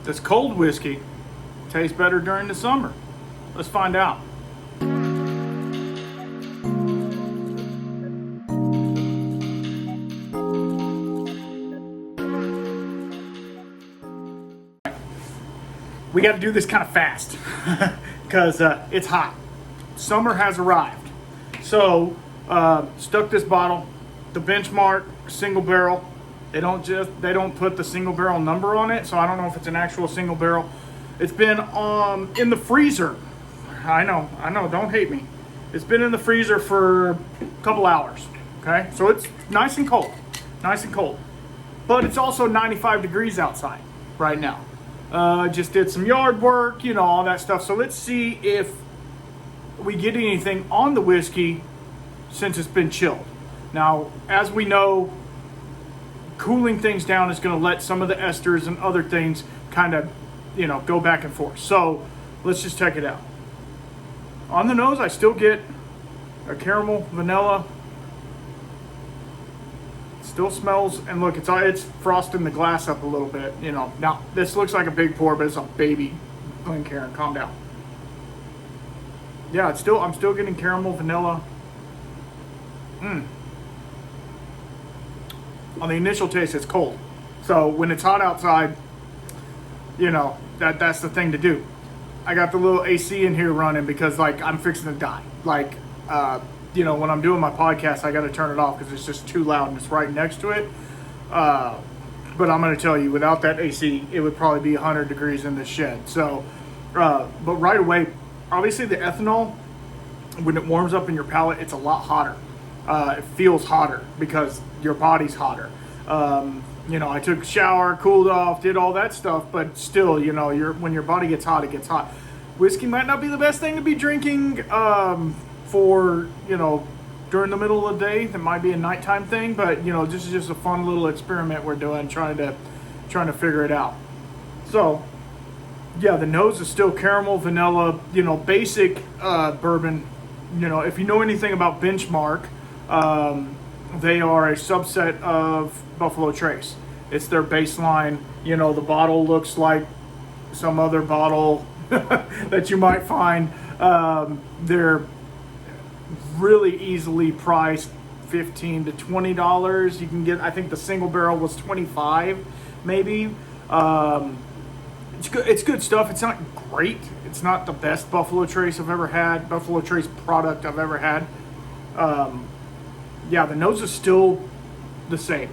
This cold whiskey tastes better during the summer. Let's find out. We got to do this kind of fast because it's hot. Summer has arrived. So stuck this bottle, the Benchmark single barrel. They don't put the single barrel number on it, so I don't know if it's an actual single barrel. It's been in the freezer. I know, don't hate me. It's been in the freezer for a couple hours. Okay, so it's nice and cold. But it's also 95 degrees outside right now. Just did some yard work, all that stuff. So let's see if we get anything on the whiskey since it's been chilled. Now, as we know, cooling things down is going to let some of the esters and other things kind of, go back and forth. So let's just check it out. On the nose, I still get a caramel, vanilla. Still smells, and look, it's frosting the glass up a little bit, Now, this looks like a big pour, but it's a baby Glencairn. Calm down. Yeah, I'm still getting caramel, vanilla. On the initial taste, it's cold. So when it's hot outside, that's the thing to do. I got the little AC in here running because, I'm fixing to die. When I'm doing my podcast, I got to turn it off because it's just too loud and it's right next to it. But I'm going to tell you, without that AC, it would probably be 100 degrees in this shed. So, but right away, obviously the ethanol, when it warms up in your palate, it's a lot hotter. It feels hotter because your body's hotter. I took a shower, cooled off, did all that stuff, but still, when your body gets hot, it gets hot. Whiskey might not be the best thing to be drinking for, during the middle of the day. That might be a nighttime thing, but, this is just a fun little experiment we're doing, trying to figure it out. So, yeah, the nose is still caramel, vanilla, basic bourbon. If you know anything about Benchmark, they are a subset of Buffalo Trace. It's their baseline. The bottle looks like some other bottle that you might find. They're really easily priced, $15 to $20. You can get, I think the single barrel was $25, maybe. It's good stuff. It's not great. It's not the best Buffalo Trace I've ever had, Buffalo Trace product I've ever had. Yeah, the nose is still the same.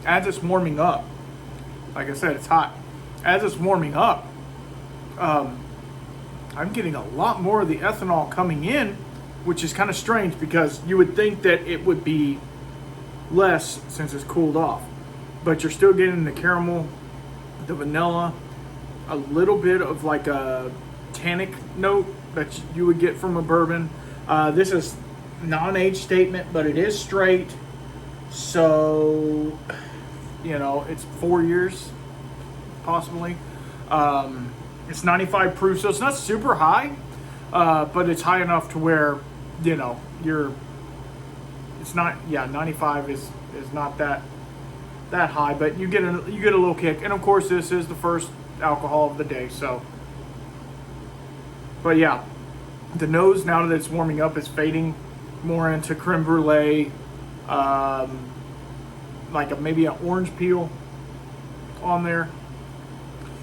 As it's warming up, like I said, it's hot. As it's warming up, I'm getting a lot more of the ethanol coming in, which is kind of strange because you would think that it would be less since it's cooled off. But you're still getting the caramel, the vanilla, a little bit of like a tannic note that you would get from a bourbon. This is non-age statement, but it is straight. So, it's 4 years, possibly. It's 95 proof, so it's not super high, but it's high enough to where, it's not, 95 is not that high, but you get a little kick. And of course, this is the first alcohol of the day, so. But yeah, the nose, now that it's warming up, is fading more into creme brulee, maybe an orange peel on there.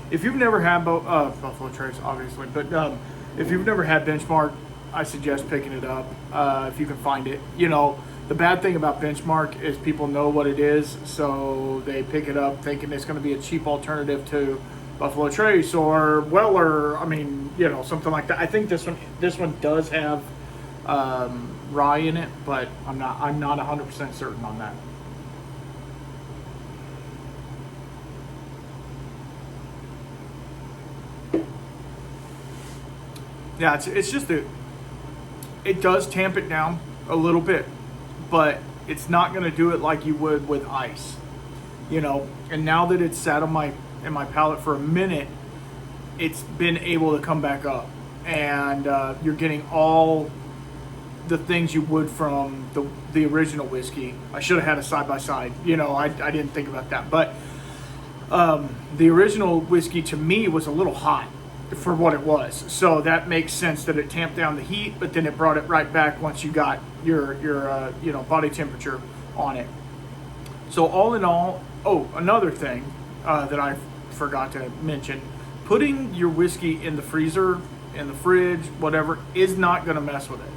If you've never had Buffalo Trace, obviously, but if you've never had Benchmark, I suggest picking it up if you can find it. The bad thing about Benchmark is people know what it is, so they pick it up thinking it's going to be a cheap alternative to Buffalo Trace or Weller. Something like that. I think this one does have rye in it, but I'm not 100% certain on that. Yeah, it's just it does tamp it down a little bit, but it's not going to do it like you would with ice, And now that it's sat in my palate for a minute, it's been able to come back up, and you're getting all the things you would from the original whiskey. I should have had a side by side. I didn't think about that, but the original whiskey to me was a little hot for what it was. So that makes sense that it tamped down the heat, but then it brought it right back once you got your body temperature on it. So all in all, another thing that I forgot to mention, putting your whiskey in the freezer, in the fridge, whatever, is not going to mess with it.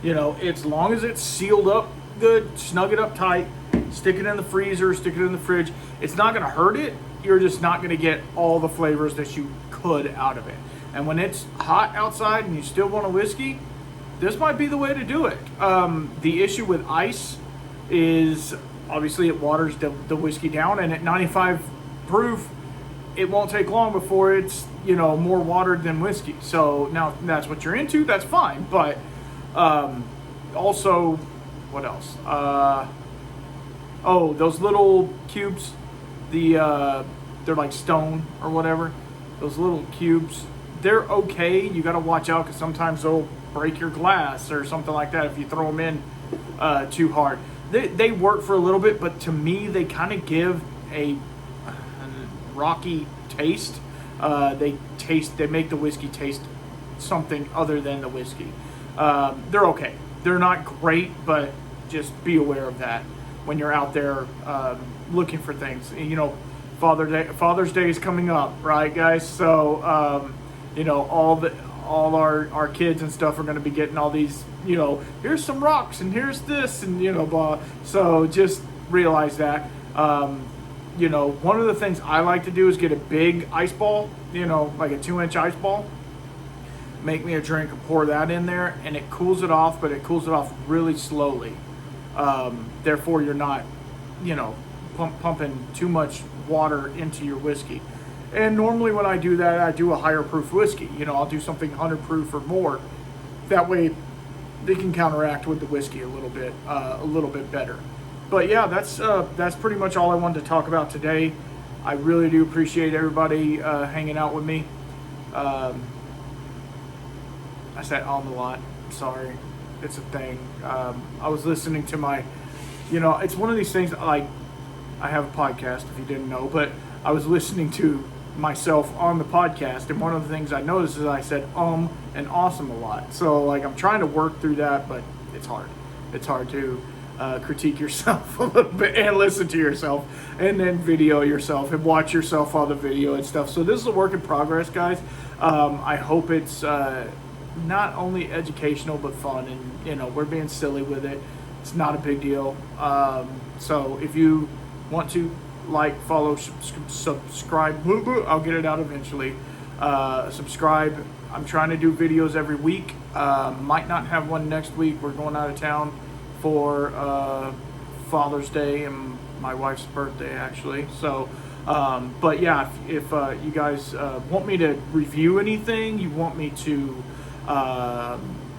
As long as it's sealed up good, snug it up tight, stick it in the freezer, stick it in the fridge, it's not going to hurt it. You're just not going to get all the flavors that you could out of it. And when it's hot outside and you still want a whiskey, this might be the way to do it. The issue with ice is obviously it waters the whiskey down, and at 95 proof, it won't take long before it's more watered than whiskey. So now if that's what you're into, that's fine. But also, what else? Those little cubes, they're like stone or whatever. Those little cubes, they're okay. You got to watch out because sometimes they'll break your glass or something like that if you throw them in too hard. They work for a little bit, but to me, they kind of give a rocky taste. They make the whiskey taste something other than the whiskey. They're okay. They're not great, but just be aware of that when you're out there looking for things. Father's Day is coming up, right, guys? So all our kids and stuff are going to be getting all these, here's some rocks and here's this and blah. So just realize that. One of the things I like to do is get a big ice ball, like a 2-inch ice ball. Make me a drink and pour that in there, and it cools it off, but it cools it off really slowly. Therefore, you're not, pumping too much water into your whiskey. And normally when I do that, I do a higher proof whiskey. I'll do something 100 proof or more. That way, they can counteract with the whiskey a little bit better. But yeah, that's pretty much all I wanted to talk about today. I really do appreciate everybody hanging out with me. I said on a lot. Sorry, it's a thing. I was listening to my, it's one of these things. Like, I have a podcast, if you didn't know, but I was listening to myself on the podcast, and one of the things I noticed is I said and awesome a lot. So like I'm trying to work through that, but it's hard. It's hard to critique yourself a little bit and listen to yourself and then video yourself and watch yourself on the video and stuff. So this is a work in progress, guys. I hope it's not only educational but fun, and we're being silly with it. It's not a big deal. So if you want to like, follow, subscribe, I'll get it out eventually. Subscribe. I'm trying to do videos every week. Might not have one next week. We're going out of town for Father's Day and my wife's birthday, actually. So, but yeah, if you guys want me to review anything, you want me to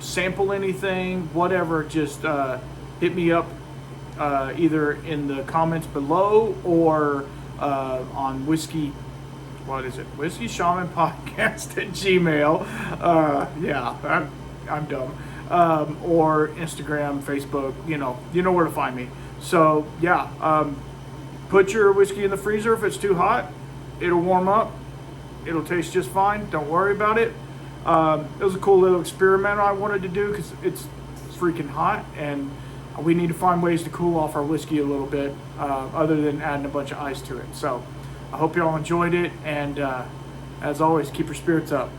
sample anything, whatever, just hit me up either in the comments below or on Whiskeyshamanpodcast at Gmail. Yeah, I'm dumb. Or Instagram, Facebook, you know where to find me. So yeah, put your whiskey in the freezer. If it's too hot, it'll warm up. It'll taste just fine. Don't worry about it. It was a cool little experiment I wanted to do because it's freaking hot, and we need to find ways to cool off our whiskey a little bit, other than adding a bunch of ice to it. So I hope y'all enjoyed it, and as always, keep your spirits up.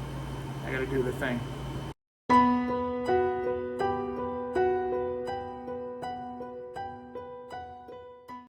I gotta do the thing.